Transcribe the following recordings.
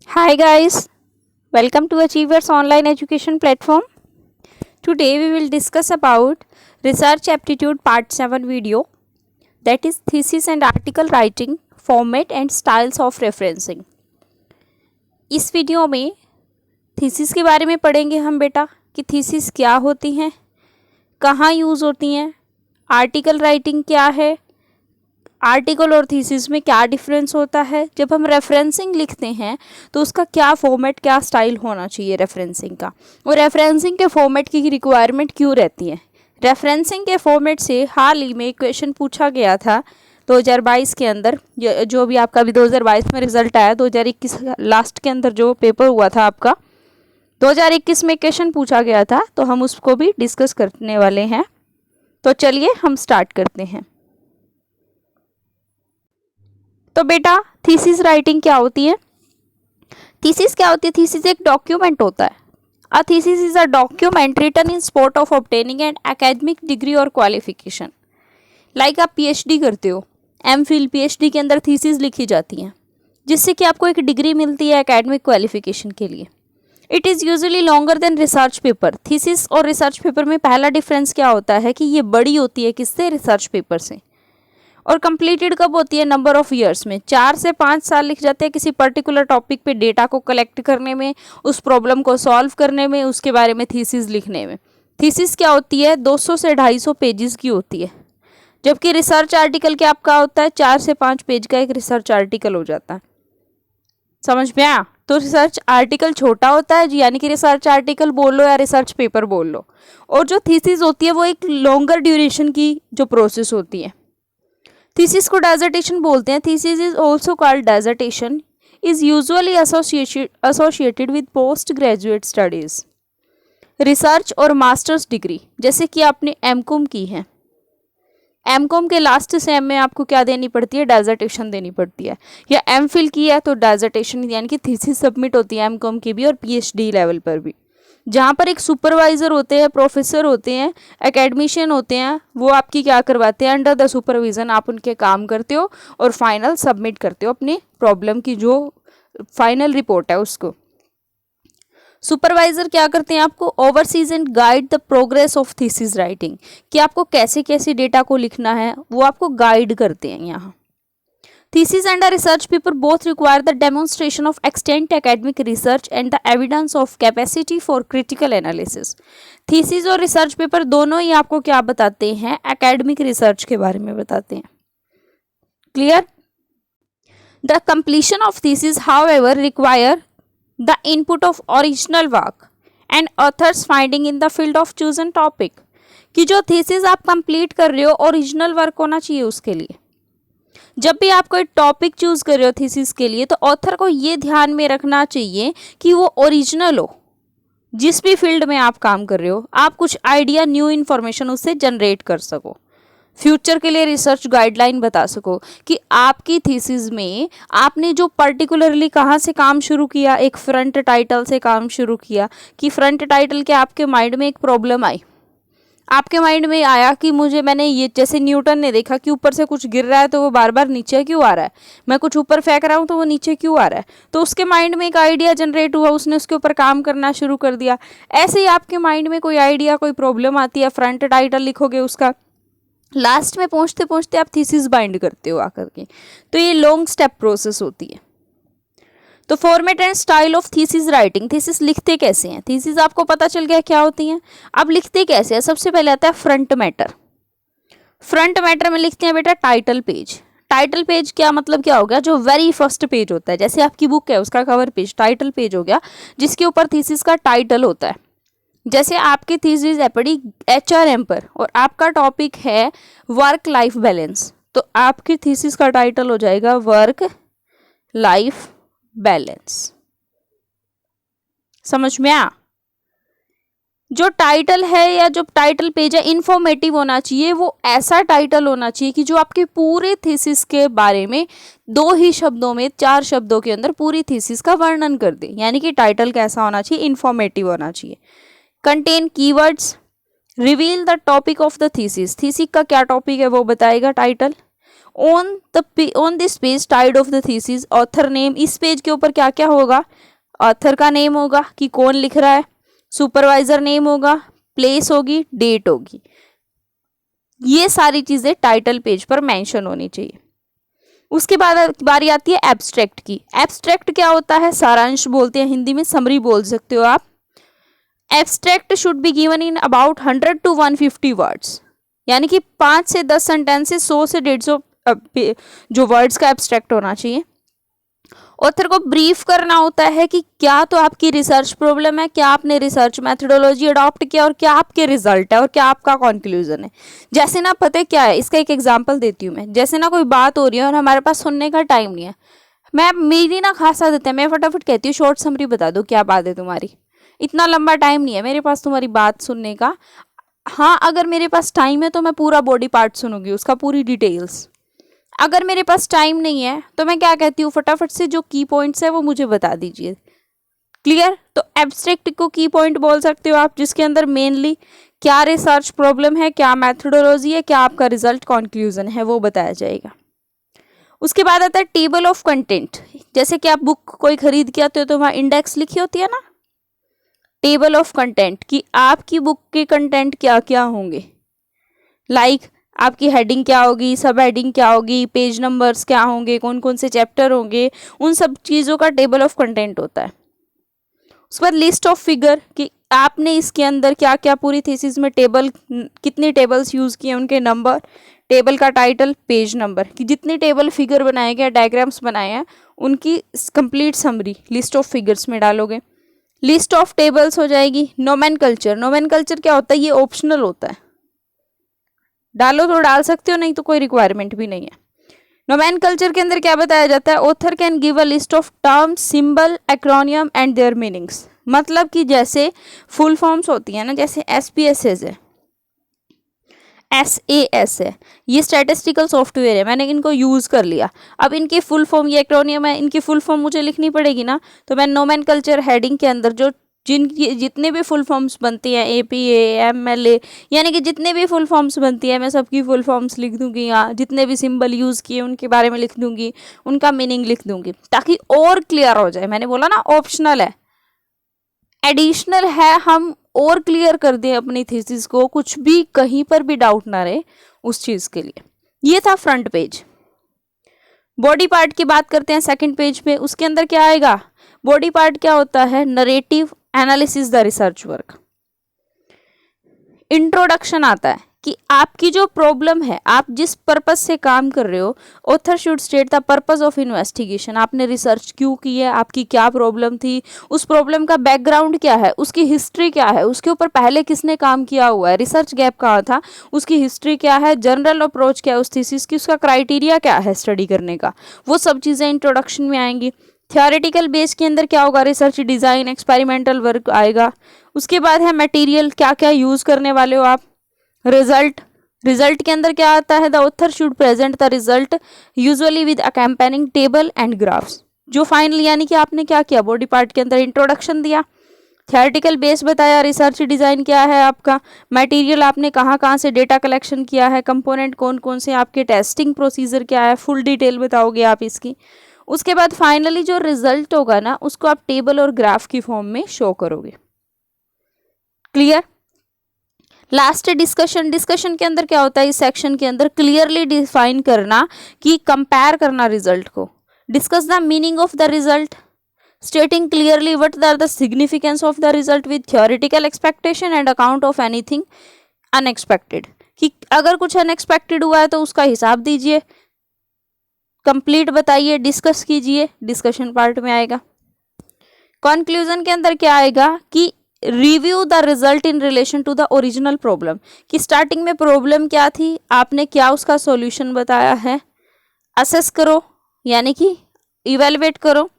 Hi guys, welcome to Achievers online education platform. Today we will discuss about research aptitude part 7 video, that is thesis and article writing format and styles of referencing. इस video में thesis के बारे में पढ़ेंगे हम बेटा कि thesis क्या होती हैं, कहाँ यूज़ होती हैं, आर्टिकल राइटिंग क्या है, आर्टिकल और थीसिस में क्या डिफरेंस होता है, जब हम रेफरेंसिंग लिखते हैं तो उसका क्या फॉर्मेट क्या स्टाइल होना चाहिए रेफरेंसिंग का, और रेफरेंसिंग के फॉर्मेट की रिक्वायरमेंट क्यों रहती है। रेफरेंसिंग के फॉर्मेट से हाल ही में क्वेश्चन पूछा गया था 2022 के अंदर, जो भी आपका भी 2022 में रिजल्ट आया, 2021 लास्ट के अंदर जो पेपर हुआ था आपका 2021 में क्वेश्चन पूछा गया था, तो हम उसको भी डिस्कस करने वाले हैं। तो चलिए हम स्टार्ट करते हैं। तो बेटा थीसिस राइटिंग क्या होती है? थीसिस क्या होती है? थीसिस एक डॉक्यूमेंट होता है। A thesis is a document written in spot of obtaining an academic degree और क्वालिफिकेशन। लाइक आप पीएचडी करते हो, एमफिल पीएचडी के अंदर थीसिस लिखी जाती हैं जिससे कि आपको एक डिग्री मिलती है एकेडमिक क्वालिफिकेशन के लिए। It is usually longer than research paper. Thesis और रिसर्च पेपर में पहला डिफरेंस क्या होता है कि ये बड़ी होती है किससे? रिसर्च पेपर से। और कंप्लीटेड कब होती है? नंबर ऑफ ईयर्स में। 4 से 5 साल लिख जाते हैं किसी पर्टिकुलर टॉपिक पे डेटा को कलेक्ट करने में, उस प्रॉब्लम को सॉल्व करने में, उसके बारे में थीसिस लिखने में। थीसिस क्या होती है? 200 से 250 पेजेस की होती है, जबकि रिसर्च आर्टिकल क्या आपका होता है? 4 से 5 पेज का एक रिसर्च आर्टिकल हो जाता है। समझ में आया? तो रिसर्च आर्टिकल छोटा होता है, यानी कि रिसर्च आर्टिकल बोल लो या रिसर्च पेपर बोल लो, और जो थीसिस होती है वो एक लॉन्गर ड्यूरेशन की जो प्रोसेस होती है। थीसिस को डेजर्टेशन बोलते हैं। Thesis is also called dissertation, is usually associated with post graduate studies, research और मास्टर्स डिग्री। जैसे कि आपने एमकॉम की है, एमकॉम के लास्ट सेम में आपको क्या देनी पड़ती है? डेजर्टेशन देनी पड़ती है। या एमफिल की है तो डेजर्टेशन यानी कि थीसिस सबमिट होती है एमकॉम की भी और पीएचडी लेवल पर भी, जहाँ पर एक सुपरवाइज़र होते हैं, प्रोफेसर होते हैं, एकेडमिशियन होते हैं, वो आपकी क्या करवाते हैं? अंडर द सुपरविज़न आप उनके काम करते हो और फाइनल सबमिट करते हो अपनी प्रॉब्लम की जो फाइनल रिपोर्ट है उसको। सुपरवाइजर क्या करते हैं? आपको overseas and guide the progress of thesis writing, कि आपको कैसे कैसे डेटा को लिखना है वो आपको गाइड करते हैं यहाँ। Thesis and a research paper both require the demonstration of extent academic research and the evidence of capacity for critical analysis. Thesis और research paper दोनों ही आपको क्या बताते हैं? academic research के बारे में बताते हैं। Clear? The completion of thesis, however, require the input of original work and author's finding in the field of chosen topic. कि जो thesis आप complete कर रहे हो ओरिजिनल वर्क होना चाहिए उसके लिए। जब भी आप कोई टॉपिक चूज कर रहे हो थीसिस के लिए, तो ऑथर को ये ध्यान में रखना चाहिए कि वो ओरिजिनल हो। जिस भी फील्ड में आप काम कर रहे हो, आप कुछ आइडिया, न्यू इन्फॉर्मेशन उससे जनरेट कर सको, फ्यूचर के लिए रिसर्च गाइडलाइन बता सको कि आपकी थीसिस में आपने जो पर्टिकुलरली कहाँ से काम शुरू किया। एक फ्रंट टाइटल से काम शुरू किया कि फ्रंट टाइटल के आपके माइंड में एक प्रॉब्लम आई, आपके माइंड में आया कि मैंने ये, जैसे न्यूटन ने देखा कि ऊपर से कुछ गिर रहा है तो वो बार बार नीचे क्यों आ रहा है, मैं कुछ ऊपर फेंक रहा हूँ तो वो नीचे क्यों आ रहा है, तो उसके माइंड में एक आइडिया जनरेट हुआ, उसने उसके ऊपर काम करना शुरू कर दिया। ऐसे ही आपके माइंड में कोई आइडिया, कोई प्रॉब्लम आती है, फ्रंट टाइटल लिखोगे उसका, लास्ट में पहुँचते पहुँचते आप थीसिस बाइंड करते हो आकर के। तो ये लॉन्ग स्टेप प्रोसेस होती है। तो format and style of thesis writing, thesis लिखते कैसे हैं? थीसिस आपको पता चल गया क्या होती हैं। अब लिखते कैसे हैं? सबसे पहले आता है फ्रंट मैटर। फ्रंट मैटर में लिखते हैं बेटा टाइटल पेज। टाइटल पेज क्या मतलब क्या हो गया? जो वेरी फर्स्ट पेज होता है, जैसे आपकी बुक है उसका कवर पेज टाइटल पेज हो गया, जिसके ऊपर थीसिस का टाइटल होता है। जैसे आपकी थीसिस है पड़ी एचआरएम पर और आपका टॉपिक है वर्क लाइफ बैलेंस, तो आपकी थीसिस का टाइटल हो जाएगा वर्क लाइफ बैलेंस। समझ में आ? जो टाइटल है या जो टाइटल पेज है इंफॉर्मेटिव होना चाहिए, वो ऐसा टाइटल होना चाहिए कि जो आपके पूरे थीसिस के बारे में 2 ही शब्दों में, 4 शब्दों के अंदर पूरी थीसिस का वर्णन कर दे। यानी कि टाइटल कैसा होना चाहिए? इंफॉर्मेटिव होना चाहिए। Contain keywords, reveal the topic of the thesis, thesis का क्या टॉपिक है वो बताएगा title, on this page title of the thesis author name, इस पेज के ऊपर क्या क्या होगा, ऑथर का नेम होगा कि कौन लिख रहा है, सुपरवाइजर नेम होगा, प्लेस होगी, डेट होगी, ये सारी चीजें टाइटल पेज पर मेंशन होनी चाहिए। उसके बाद बारी आती है एब्स्ट्रैक्ट की। एब्स्ट्रैक्ट क्या होता है, सारांश बोलते हैं, हिंदी में समरी बोल सकते हो आप। Abstract should be given in about 100 to 150 words, यानी कि 5 से 10 सेंटेंसेस, 100 से 150 जो वर्ड्स का एब्स्ट्रैक्ट होना चाहिए। ऑथर को ब्रीफ करना होता है कि क्या तो आपकी रिसर्च प्रॉब्लम है, क्या आपने रिसर्च मेथोडोलॉजी अडॉप्ट किया और क्या आपके रिजल्ट है और क्या आपका कंक्लूजन है। जैसे ना पता है क्या है, इसका एक एग्जांपल देती हूँ मैं। जैसे ना कोई बात हो रही है और हमारे पास सुनने का टाइम नहीं है, मेरी ना खास आदत है, मैं फटाफट कहती हूँ शॉर्ट समरी बता दो क्या बात है तुम्हारी, इतना लंबा टाइम नहीं है मेरे पास तुम्हारी बात सुनने का। हाँ, अगर मेरे पास टाइम है तो मैं पूरा बॉडी पार्ट सुनूंगी, उसका पूरी डिटेल्स। अगर मेरे पास टाइम नहीं है तो मैं क्या कहती हूँ, फटाफट से जो की पॉइंट्स है वो मुझे बता दीजिए। क्लियर? तो एब्स्ट्रैक्ट को की पॉइंट बोल सकते हो आप, जिसके अंदर मेनली क्या रिसर्च प्रॉब्लम है, क्या मेथोडोलॉजी है, क्या आपका रिजल्ट कंक्लूजन है, वो बताया जाएगा। उसके बाद आता है टेबल ऑफ कंटेंट। जैसे कि आप बुक कोई खरीद के आते हो तो वहाँ इंडेक्स लिखी होती है ना, टेबल ऑफ कंटेंट कि आपकी बुक के कंटेंट क्या क्या होंगे, लाइक आपकी हेडिंग क्या होगी, सब हेडिंग क्या होगी, पेज नंबर्स क्या होंगे, कौन कौन से चैप्टर होंगे, उन सब चीज़ों का टेबल ऑफ कंटेंट होता है। उसके बाद लिस्ट ऑफ फिगर कि आपने इसके अंदर क्या क्या पूरी थीसिस में टेबल, कितनी टेबल्स यूज़ किए, उनके नंबर, टेबल का टाइटल, पेज नंबर, कि जितनी टेबल फिगर बनाए गए, डायग्राम्स बनाए हैं, उनकी complete summary list of figures में डालोगे। लिस्ट ऑफ टेबल्स हो जाएगी। नोमेनकल्चर, नोमेनकल्चर क्या होता है, ये ऑप्शनल होता है, डालो तो डाल सकते हो, नहीं तो कोई रिक्वायरमेंट भी नहीं है। नोमेनकल्चर के अंदर क्या बताया जाता है, author can give a list of terms, symbol, acromion and there meanings. मतलब कि जैसे फुल फॉर्म्स होती है ना, जैसे SPSS है, SAS है, ये स्टैटिस्टिकल सॉफ्टवेयर है, मैंने इनको यूज़ कर लिया। अब इनकी फुल फॉर्म, ये एक्रोनियम है, इनकी फुल फॉर्म मुझे लिखनी पड़ेगी ना, तो मैं नोमेनकल्चर हेडिंग के अंदर जो जितने भी फुल फॉर्म्स बनती हैं, APA, MLA, यानी कि जितने भी फुल फॉर्म्स बनती है मैं सबकी फुल फॉर्म्स लिख दूंगी। यहाँ जितने भी सिंबल यूज़ किए उनके बारे में लिख दूंगी, उनका मीनिंग लिख दूंगी, ताकि और क्लियर हो जाए। मैंने बोला ना ऑप्शनल है, एडिशनल है, हम और क्लियर कर दें अपनी थीसिस को, कुछ भी कहीं पर भी डाउट ना रहे उस चीज़ के लिए। ये था फ्रंट पेज। बॉडी पार्ट की बात करते हैं सेकंड पेज पे। उसके अंदर क्या आएगा, बॉडी पार्ट क्या होता है, narrative, analysis the research work. Introduction आता है कि आपकी जो प्रॉब्लम है, आप जिस पर्पस से काम कर रहे हो, author should state the purpose of investigation. आपने रिसर्च क्यों की है, आपकी क्या प्रॉब्लम थी, उस प्रॉब्लम का बैकग्राउंड क्या है, उसकी हिस्ट्री क्या है, उसके ऊपर पहले किसने काम किया हुआ है, रिसर्च गैप कहाँ था, उसकी हिस्ट्री क्या है, जनरल अप्रोच क्या है उस थीसिस की, उसका क्राइटेरिया क्या है स्टडी करने का, वो सब चीज़ें इंट्रोडक्शन में आएंगी। थियोरेटिकल बेस के अंदर क्या होगा, रिसर्च डिज़ाइन, एक्सपेरिमेंटल वर्क आएगा। उसके बाद है मटेरियल, क्या क्या यूज़ करने वाले हो आप। रिजल्ट, रिजल्ट के अंदर क्या आता है, the author should present the result usually with accompanying table and graphs. जो फाइनल, यानी कि आपने क्या किया, बॉडी पार्ट के अंदर इंट्रोडक्शन दिया, थियोरेटिकल बेस बताया, रिसर्च डिज़ाइन क्या है आपका, मटेरियल आपने कहाँ कहाँ से डेटा कलेक्शन किया है, कंपोनेंट कौन कौन से, आपके टेस्टिंग प्रोसीजर क्या है, फुल डिटेल बताओगे आप इसकी। उसके बाद फाइनली जो रिजल्ट होगा ना, उसको आप टेबल और ग्राफ की फॉर्म में शो करोगे। क्लियर? Last discussion. डिस्कशन के अंदर क्या होता है, इस सेक्शन के अंदर क्लियरली डिफाइन करना कि कंपेयर करना रिजल्ट को। Discuss the meaning of the result, stating clearly what are the significance of the result with theoretical expectation and account of anything unexpected. कि अगर कुछ अनएक्सपेक्टेड हुआ है तो उसका हिसाब दीजिए, कंप्लीट बताइए, डिस्कस कीजिए, डिस्कशन पार्ट में आएगा। कंक्लूजन के अंदर क्या आएगा कि review the result in relation to the original problem, कि स्टार्टिंग में प्रॉब्लम क्या थी, आपने क्या उसका सॉल्यूशन बताया है। असेस करो, यानी कि इवेलुएट करो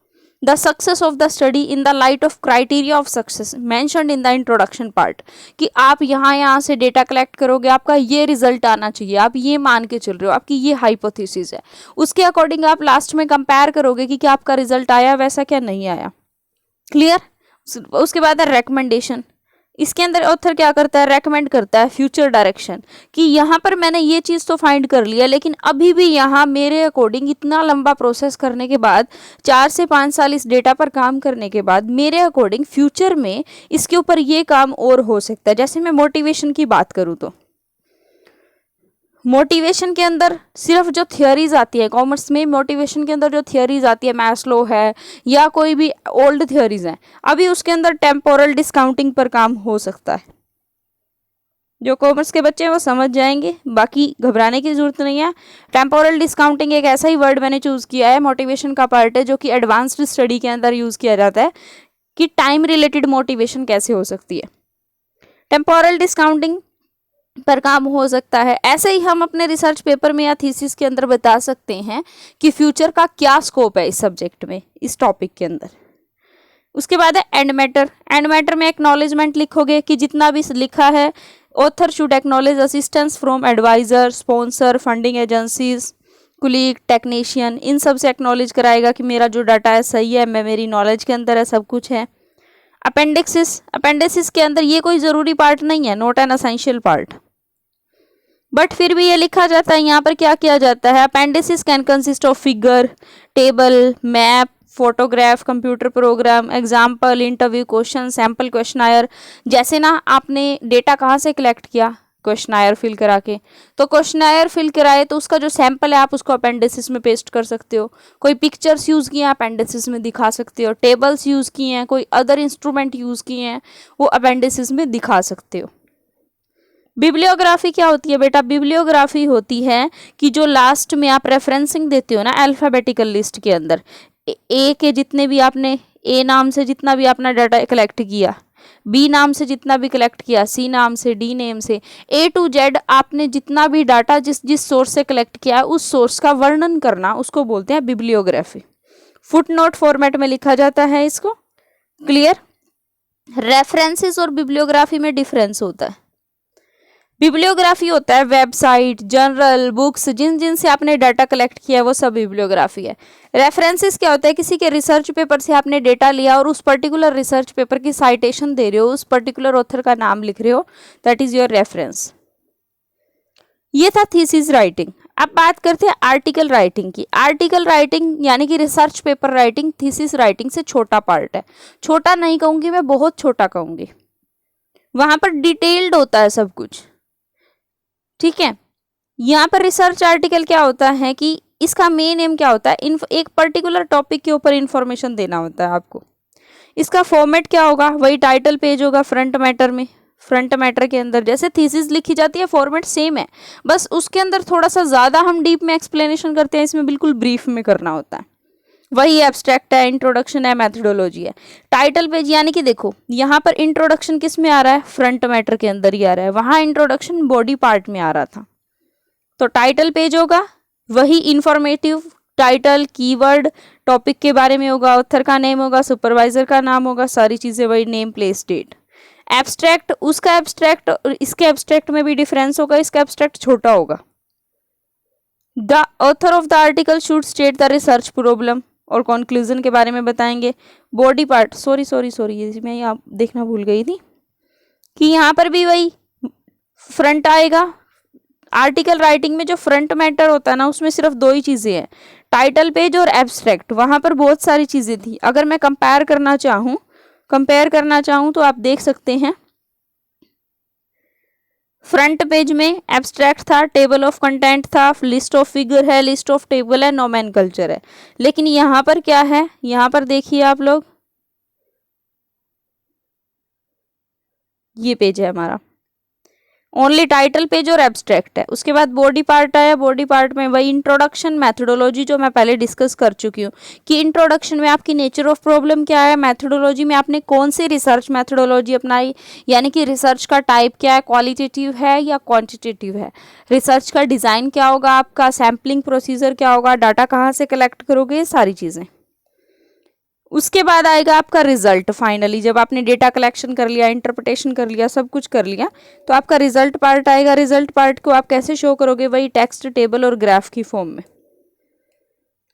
the success of the study in the light of criteria of success mentioned in the introduction part, कि आप यहाँ से डेटा कलेक्ट करोगे, आपका ये रिजल्ट आना चाहिए, आप ये मान के चल रहे हो, आपकी ये हाइपोथेसिस है, उसके अकॉर्डिंग आप लास्ट में कंपेयर करोगे कि क्या आपका रिजल्ट आया वैसा क्या नहीं आया। क्लियर? उसके बाद है रेकमेंडेशन, इसके अंदर ऑथर क्या करता है, रेकमेंड करता है फ्यूचर डायरेक्शन, कि यहाँ पर मैंने ये चीज़ तो फाइंड कर लिया, लेकिन अभी भी यहाँ मेरे अकॉर्डिंग इतना लंबा प्रोसेस करने के बाद, 4 से 5 साल इस डेटा पर काम करने के बाद, मेरे अकॉर्डिंग फ्यूचर में इसके ऊपर ये काम और हो सकता है। जैसे मैं मोटिवेशन की बात करूँ तो मोटिवेशन के अंदर सिर्फ जो थियोरीज आती है, कॉमर्स में मोटिवेशन के अंदर जो थियोरीज आती है, मैस्लो है या कोई भी ओल्ड थियोरीज हैं, अभी उसके अंदर टेम्पोरल डिस्काउंटिंग पर काम हो सकता है। जो कॉमर्स के बच्चे हैं वो समझ जाएंगे, बाकी घबराने की जरूरत नहीं है। टेम्पोरल डिस्काउंटिंग एक ऐसा ही वर्ड मैंने चूज़ किया है, मोटिवेशन का पार्ट है, जो कि एडवांस्ड स्टडी के अंदर यूज़ किया जाता है कि टाइम रिलेटेड मोटिवेशन कैसे हो सकती है। टेम्पोरल डिस्काउंटिंग पर काम हो सकता है। ऐसे ही हम अपने रिसर्च पेपर में या थीसिस के अंदर बता सकते हैं कि फ्यूचर का क्या स्कोप है इस सब्जेक्ट में, इस टॉपिक के अंदर। उसके बाद है एंड मैटर। एंड मैटर में एक्नॉलेजमेंट लिखोगे कि जितना भी लिखा है, author should acknowledge assistance from adviser, sponsor, funding agencies, colleague, technician, इन सब से एक्नॉलेज कराएगा कि मेरा जो डाटा है सही है, मैं मेरी नॉलेज के अंदर है, सब कुछ है। अपेंडिक्सिस, अपेंडिक्सिस के अंदर ये कोई ज़रूरी पार्ट नहीं है, not an essential part, but फिर भी ये लिखा जाता है। यहाँ पर क्या किया जाता है, appendices can consist of figure, table, map, photograph, computer program, example, interview question, sample questionnaire. जैसे ना आपने डेटा कहाँ से कलेक्ट किया, क्वेश्चनायर फिल करा के, तो क्वेश्चनायर फिल कराए तो उसका जो सैंपल है आप उसको अपेंडिसिस में पेस्ट कर सकते हो। कोई पिक्चर्स यूज़ किए हैं अपेंडिसिस में दिखा सकते हो, टेबल्स यूज़ किए हैं, कोई अदर इंस्ट्रूमेंट यूज़ किए हैं, वो अपेंडिसिस में दिखा सकते हो। बिब्लियोग्राफी क्या होती है बेटा, बिब्लियोग्राफी होती है कि जो लास्ट में आप रेफरेंसिंग देते हो ना अल्फ़ाबेटिकल लिस्ट के अंदर, ए के जितने भी आपने, ए नाम से जितना भी आपने डाटा कलेक्ट किया, बी नाम से जितना भी कलेक्ट किया, सी नाम से, डी नेम से, ए टू जेड आपने जितना भी डाटा जिस जिस सोर्स से कलेक्ट किया है उस सोर्स का वर्णन करना, उसको बोलते हैं बिब्लियोग्राफी। फुटनोट फॉर्मेट में लिखा जाता है इसको। क्लियर। रेफरेंसेस और बिब्लियोग्राफी में डिफरेंस होता है। बिब्लियोग्राफी होता है वेबसाइट, जर्नल, बुक्स, जिन जिन से आपने डाटा कलेक्ट किया है वो सब बिब्लियोग्राफी है। रेफरेंसेस क्या होता है, किसी के रिसर्च पेपर से आपने डेटा लिया और उस पर्टिकुलर रिसर्च पेपर की साइटेशन दे रहे हो, उस पर्टिकुलर ऑथर का नाम लिख रहे हो, दैट इज योर रेफरेंस। ये था थीसिस राइटिंग। अब बात करते हैं आर्टिकल राइटिंग की। आर्टिकल राइटिंग यानी कि research paper writing thesis writing से छोटा पार्ट है। छोटा नहीं कहूँगी मैं, बहुत छोटा कहूँगी। वहाँ पर डिटेल्ड होता है सब कुछ, ठीक है। यहाँ पर रिसर्च आर्टिकल क्या होता है कि इसका मेन एम क्या होता है, एक पर्टिकुलर टॉपिक के ऊपर इंफॉर्मेशन देना होता है आपको। इसका फॉर्मेट क्या होगा, वही टाइटल पेज होगा फ्रंट मैटर में। फ्रंट मैटर के अंदर जैसे थीसिस लिखी जाती है फॉर्मेट सेम है, बस उसके अंदर थोड़ा सा ज़्यादा हम डीप में एक्सप्लेनेशन करते हैं, इसमें बिल्कुल ब्रीफ में करना होता है। वही एब्स्ट्रैक्ट है, इंट्रोडक्शन है, मेथडोलॉजी है। टाइटल पेज यानी कि देखो यहाँ पर इंट्रोडक्शन किस में आ रहा है, फ्रंट मैटर के अंदर ही आ रहा है, वहाँ इंट्रोडक्शन बॉडी पार्ट में आ रहा था। तो टाइटल पेज होगा वही इंफॉर्मेटिव, टाइटल, कीवर्ड, टॉपिक के बारे में होगा, ऑथर का नेम होगा, सुपरवाइजर का नाम होगा, सारी चीज़ें वही, नेम, प्लेस, डेट। एब्स्ट्रैक्ट, उसका एब्स्ट्रैक्ट और इसके एब्स्ट्रैक्ट में भी डिफरेंस होगा, इसका एब्स्ट्रैक्ट छोटा होगा। The author of the article should state the research problem और कंक्लूजन के बारे में बताएंगे। बॉडी पार्ट, सॉरी ये मैं यहाँ देखना भूल गई थी कि यहाँ पर भी वही फ्रंट आएगा। आर्टिकल राइटिंग में जो फ्रंट मैटर होता है ना, उसमें सिर्फ दो ही चीज़ें हैं, टाइटल पेज और एब्स्ट्रैक्ट। वहाँ पर बहुत सारी चीज़ें थी। अगर मैं कंपेयर करना चाहूँ तो आप देख सकते हैं फ्रंट पेज में एब्स्ट्रैक्ट था, टेबल ऑफ कंटेंट था, लिस्ट ऑफ फिगर है, लिस्ट ऑफ टेबल है, नोमेनकल्चर है। लेकिन यहाँ पर क्या है, यहाँ पर देखिए आप लोग, ये पेज है हमारा, ओनली टाइटल पेज और एब्स्ट्रैक्ट है। उसके बाद बॉडी पार्ट आया। बॉडी पार्ट में वही इंट्रोडक्शन, मैथडोलॉजी जो मैं पहले डिस्कस कर चुकी हूँ कि इंट्रोडक्शन में आपकी नेचर ऑफ प्रॉब्लम क्या है, मैथडोलॉजी में आपने कौन सी रिसर्च मैथडोलॉजी अपनाई, यानी कि रिसर्च का टाइप क्या है, क्वालिटेटिव है या क्वांटिटेटिव है, रिसर्च का डिज़ाइन क्या होगा आपका, सैम्पलिंग प्रोसीजर क्या होगा, डाटा कहाँ से कलेक्ट करोगे, ये सारी चीज़ें। उसके बाद आएगा आपका रिजल्ट। फाइनली जब आपने डेटा कलेक्शन कर लिया, इंटरप्रिटेशन कर लिया, सब कुछ कर लिया, तो आपका रिजल्ट पार्ट आएगा। रिजल्ट पार्ट को आप कैसे शो करोगे, वही टेक्स्ट, टेबल और ग्राफ की फॉर्म में।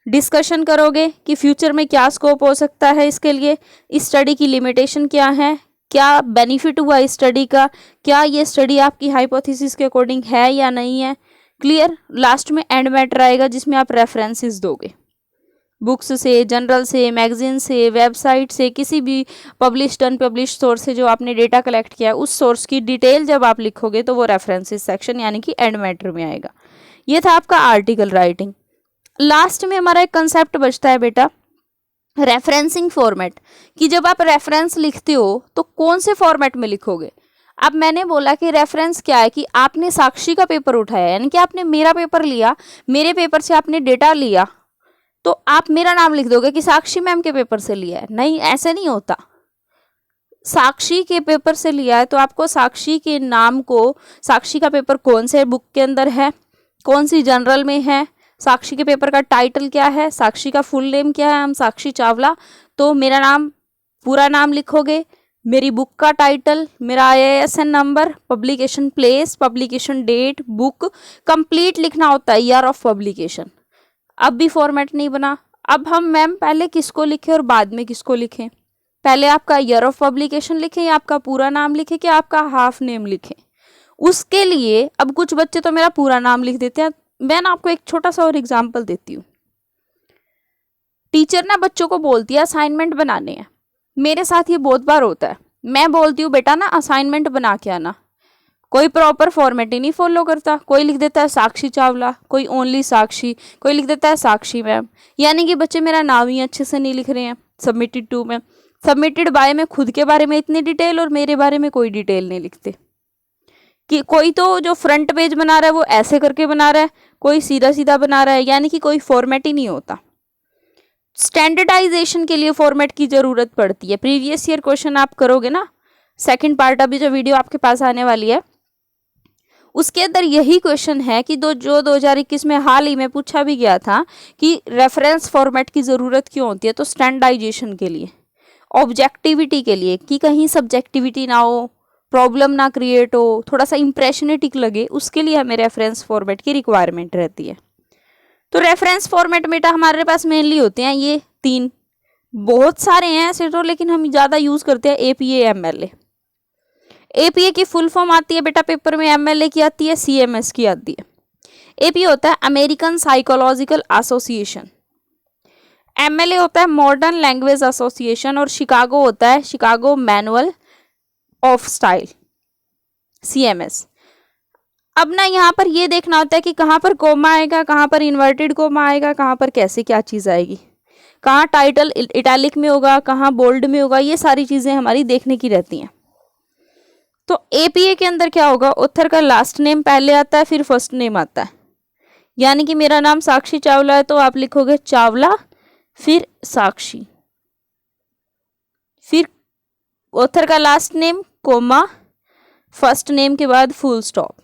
डिस्कशन करोगे कि फ्यूचर में क्या स्कोप हो सकता है इसके लिए, इस स्टडी की लिमिटेशन क्या है, क्या बेनिफिट हुआ इस स्टडी का, क्या ये स्टडी आपकी हाइपोथेसिस के अकॉर्डिंग है या नहीं है। क्लियर। लास्ट में एंड मैटर आएगा जिसमें आप रेफरेंसेस दोगे, बुक्स से, जनरल से, मैगजीन से, वेबसाइट से, किसी भी पब्लिश्ड अनपब्लिश्ड सोर्स से जो आपने डेटा कलेक्ट किया उस सोर्स की डिटेल जब आप लिखोगे तो वो रेफरेंसेस सेक्शन यानी कि एंड मैटर में आएगा। ये था आपका आर्टिकल राइटिंग। लास्ट में हमारा एक कंसेप्ट बचता है बेटा रेफरेंसिंग फॉर्मेट, कि जब आप रेफरेंस लिखते हो तो कौन से फॉर्मेट में लिखोगे। अब मैंने बोला कि रेफरेंस क्या है, कि आपने साक्षी का पेपर उठाया यानी कि आपने मेरा पेपर लिया, मेरे पेपर से आपने डेटा लिया तो आप मेरा नाम लिख दोगे कि साक्षी मैम के पेपर से लिया है। नहीं, ऐसे नहीं होता। साक्षी के पेपर से लिया है तो आपको साक्षी के नाम को, साक्षी का पेपर कौन से बुक के अंदर है, कौन सी जनरल में है, साक्षी के पेपर का टाइटल क्या है, साक्षी का फुल नेम क्या है, हम साक्षी चावला, तो मेरा नाम, पूरा नाम लिखोगे, मेरी बुक का टाइटल, मेरा ISSN number, publication place, publication date, book, complete लिखना होता है, ईयर ऑफ पब्लिकेशन। अब भी फॉर्मेट नहीं बना। अब हम मैम पहले किसको लिखें और बाद में किसको लिखें, पहले आपका ईयर ऑफ पब्लिकेशन लिखें या आपका पूरा नाम लिखें कि आपका हाफ नेम लिखें। उसके लिए अब कुछ बच्चे तो मेरा पूरा नाम लिख देते हैं। मैं ना आपको एक छोटा सा और एग्जाम्पल देती हूँ। टीचर ना बच्चों को बोलती है असाइनमेंट बनाने हैं, मेरे साथ ये बहुत बार होता है। मैं बोलती हूँ बेटा ना असाइनमेंट बना के आना, कोई प्रॉपर फॉर्मेट ही नहीं फॉलो करता। कोई लिख देता है साक्षी चावला, कोई ओनली साक्षी, कोई लिख देता है साक्षी मैम, यानी कि बच्चे मेरा नाम ही अच्छे से नहीं लिख रहे हैं। सबमिटेड टू में, सबमिटेड बाय में खुद के बारे में इतनी डिटेल और मेरे बारे में कोई डिटेल नहीं लिखते। कि कोई तो जो फ्रंट पेज बना रहा है वो ऐसे करके बना रहा है, कोई सीधा सीधा बना रहा है, यानी कि कोई फॉर्मेट ही नहीं होता। स्टैंडर्डाइजेशन के लिए फॉर्मेट की जरूरत पड़ती है। प्रीवियस ईयर क्वेश्चन आप करोगे ना, सेकंड पार्ट अभी जो वीडियो आपके पास आने वाली है उसके अंदर यही क्वेश्चन है कि 2021 में हाल ही में पूछा भी गया था कि रेफरेंस फॉर्मेट की ज़रूरत क्यों होती है। तो स्टैंडर्डाइजेशन के लिए, ऑब्जेक्टिविटी के लिए, कि कहीं सब्जेक्टिविटी ना हो, प्रॉब्लम ना क्रिएट हो, थोड़ा सा इंप्रेशनेटिक लगे, उसके लिए हमें रेफरेंस फॉर्मेट की रिक्वायरमेंट रहती है। तो रेफरेंस फॉर्मेट बेटा हमारे पास मेनली होते हैं ये तीन, बहुत सारे हैं ऐसे तो, लेकिन हम ज़्यादा यूज़ करते हैं APA MLA। APA की फुल फॉर्म आती है बेटा पेपर में, MLA की आती है, CMS की आती है। APA होता है अमेरिकन साइकोलॉजिकल एसोसिएशन, MLA होता है मॉडर्न लैंग्वेज एसोसिएशन, और शिकागो होता है Chicago manual of style, CMS। अब ना यहाँ पर ये देखना होता है कि कहाँ पर कोमा आएगा, कहाँ पर इन्वर्टेड कोमा आएगा, कहाँ पर कैसे क्या चीज़ आएगी, कहाँ टाइटल इटैलिक में होगा, कहाँ बोल्ड में होगा, ये सारी चीज़ें हमारी देखने की रहती हैं। तो APA के अंदर क्या होगा, ऑथर का लास्ट नेम पहले आता है फिर फर्स्ट नेम आता है, यानी कि मेरा नाम साक्षी चावला है तो आप लिखोगे चावला फिर साक्षी, फिर ऑथर का last name comma, first name के बाद फुल स्टॉप,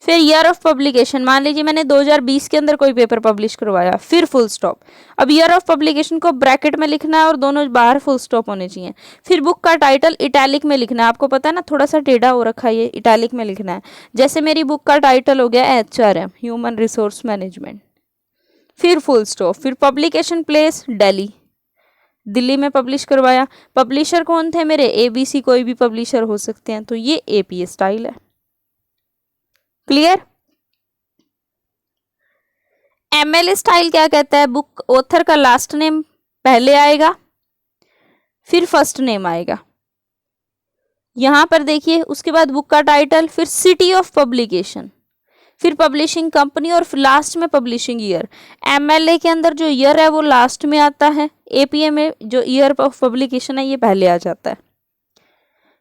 फिर ईयर ऑफ पब्लिकेशन। मान लीजिए मैंने 2020 के अंदर कोई पेपर पब्लिश करवाया, फिर फुल स्टॉप। अब ईयर ऑफ पब्लिकेशन को ब्रैकेट में लिखना है और दोनों बाहर फुल स्टॉप होने चाहिए। फिर बुक का टाइटल इटैलिक में लिखना है, आपको पता है ना थोड़ा सा टेढ़ा हो रखा है, ये इटैलिक में लिखना है। जैसे मेरी बुक का टाइटल हो गया HRM, ह्यूमन रिसोर्स मैनेजमेंट, फिर फुल स्टॉप। फिर पब्लिकेशन प्लेस दिल्ली, दिल्ली में पब्लिश करवाया। पब्लिशर कौन थे मेरे, ABC, कोई भी पब्लिशर हो सकते हैं। तो ये APA स्टाइल है। क्लियर। MLA स्टाइल क्या कहता है, बुक ऑथर का लास्ट नेम पहले आएगा फिर फर्स्ट नेम आएगा, यहां पर देखिए, उसके बाद बुक का टाइटल, फिर सिटी ऑफ पब्लिकेशन, फिर पब्लिशिंग कंपनी और लास्ट में पब्लिशिंग ईयर। MLA के अंदर जो ईयर है वो लास्ट में आता है, APA में जो ईयर ऑफ पब्लिकेशन है ये पहले आ जाता है।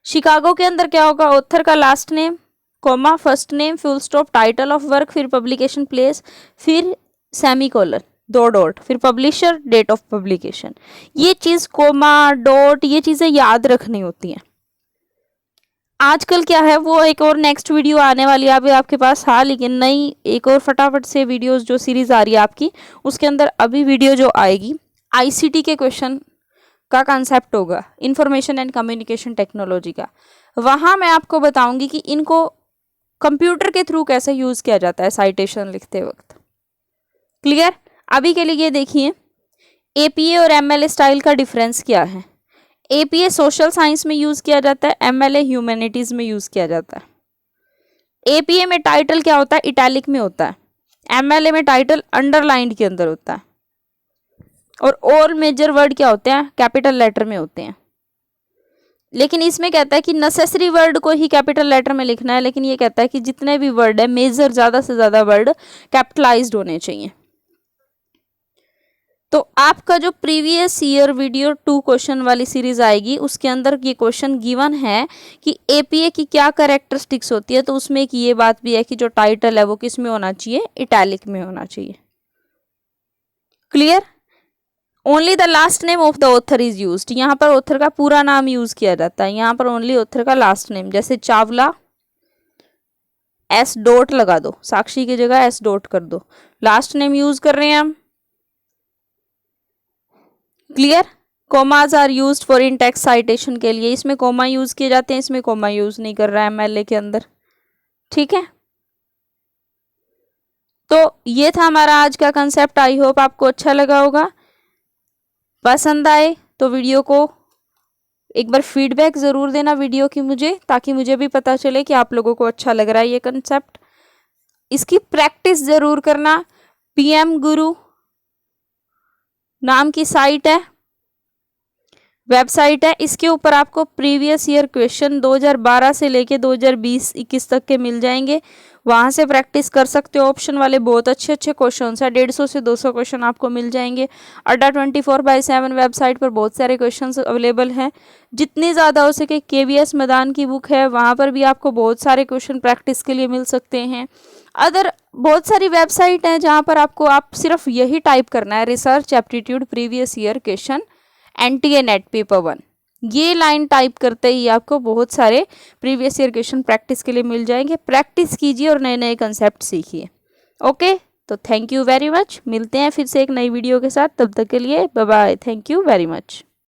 शिकागो के अंदर क्या होगा, ऑथर का last name comma, first name, full stop, title of work, फिर पब्लिकेशन प्लेस, फिर सेमीकोलन, 2 डॉट, फिर पब्लिशर, डेट ऑफ पब्लिकेशन। ये चीज़ कोमा डॉट ये चीज़ें याद रखनी होती हैं। आजकल क्या है वो एक और नेक्स्ट वीडियो आने वाली है अभी आपके पास, हाँ, लेकिन नई एक और फटाफट से वीडियोस जो सीरीज आ रही है आपकी, उसके अंदर अभी वीडियो जो आएगी ICT के क्वेश्चन का कंसेप्ट होगा, इंफॉर्मेशन एंड कम्युनिकेशन टेक्नोलॉजी का। वहाँ मैं आपको बताऊंगी कि इनको कंप्यूटर के थ्रू कैसे यूज़ किया जाता है साइटेशन लिखते वक्त। क्लियर। अभी के लिए देखिए APA और MLA स्टाइल का डिफरेंस क्या है। एपीए सोशल साइंस में यूज किया जाता है, एमएलए ह्यूमैनिटीज में यूज किया जाता है। एपीए में टाइटल क्या होता है, इटैलिक में होता है। एमएलए में टाइटल अंडरलाइंड के अंदर होता है। और ऑल मेजर वर्ड क्या होते हैं, कैपिटल लेटर में होते हैं। लेकिन इसमें कहता है कि नेसेसरी वर्ड को ही कैपिटल लेटर में लिखना है, लेकिन ये कहता है कि जितने भी वर्ड है मेजर, ज्यादा से ज्यादा वर्ड कैपिटलाइज्ड होने चाहिए। तो आपका जो प्रीवियस ईयर वीडियो 2 क्वेश्चन वाली सीरीज आएगी, उसके अंदर ये क्वेश्चन गिवन है कि एपीए की क्या कैरेक्टरिस्टिक्स होती है। तो उसमें एक ये बात भी है कि जो टाइटल है वो किस में होना चाहिए, इटैलिक में होना चाहिए। Clear. Only the last name of the author is used. यहाँ पर ऑथर का पूरा नाम यूज किया जाता है, यहाँ पर ओनली ऑथर का लास्ट नेम। जैसे चावला, एस डॉट लगा दो, साक्षी की जगह एस डॉट कर दो, लास्ट नेम यूज कर रहे हैं हम। Clear. Commas are used for in text citation के लिए, इसमें कोमा यूज किए जाते हैं, इसमें कोमा यूज नहीं कर रहा है एमएलए के अंदर। ठीक है, तो ये था हमारा आज का कंसेप्ट। आई होप आपको अच्छा लगा होगा। पसंद आए तो वीडियो को एक बार फीडबैक ज़रूर देना वीडियो की मुझे, ताकि मुझे भी पता चले कि आप लोगों को अच्छा लग रहा है ये कंसेप्ट। इसकी प्रैक्टिस ज़रूर करना। पीएम गुरु नाम की साइट है, वेबसाइट है, इसके ऊपर आपको प्रीवियस ईयर क्वेश्चन 2012 से लेके 2020-21 तक के मिल जाएंगे। वहाँ से प्रैक्टिस कर सकते हो। ऑप्शन वाले बहुत अच्छे अच्छे क्वेश्चन है, 150 से 200 क्वेश्चन आपको मिल जाएंगे। अड्डा 24/7 वेबसाइट पर बहुत सारे क्वेश्चन अवेलेबल हैं। जितनी ज़्यादा हो सके केवीएस मैदान की बुक है, वहाँ पर भी आपको बहुत सारे क्वेश्चन प्रैक्टिस के लिए मिल सकते हैं। अदर बहुत सारी वेबसाइट हैं जहाँ पर आपको आप सिर्फ यही टाइप करना है, research aptitude previous year question NTA net paper 1। ये लाइन टाइप करते ही आपको बहुत सारे प्रीवियस ईयर क्वेश्चन प्रैक्टिस के लिए मिल जाएंगे। प्रैक्टिस कीजिए और नए नए कंसेप्ट सीखिए। ओके, तो थैंक यू वेरी मच। मिलते हैं फिर से एक नई वीडियो के साथ, तब तक के लिए bye bye. Thank you very much.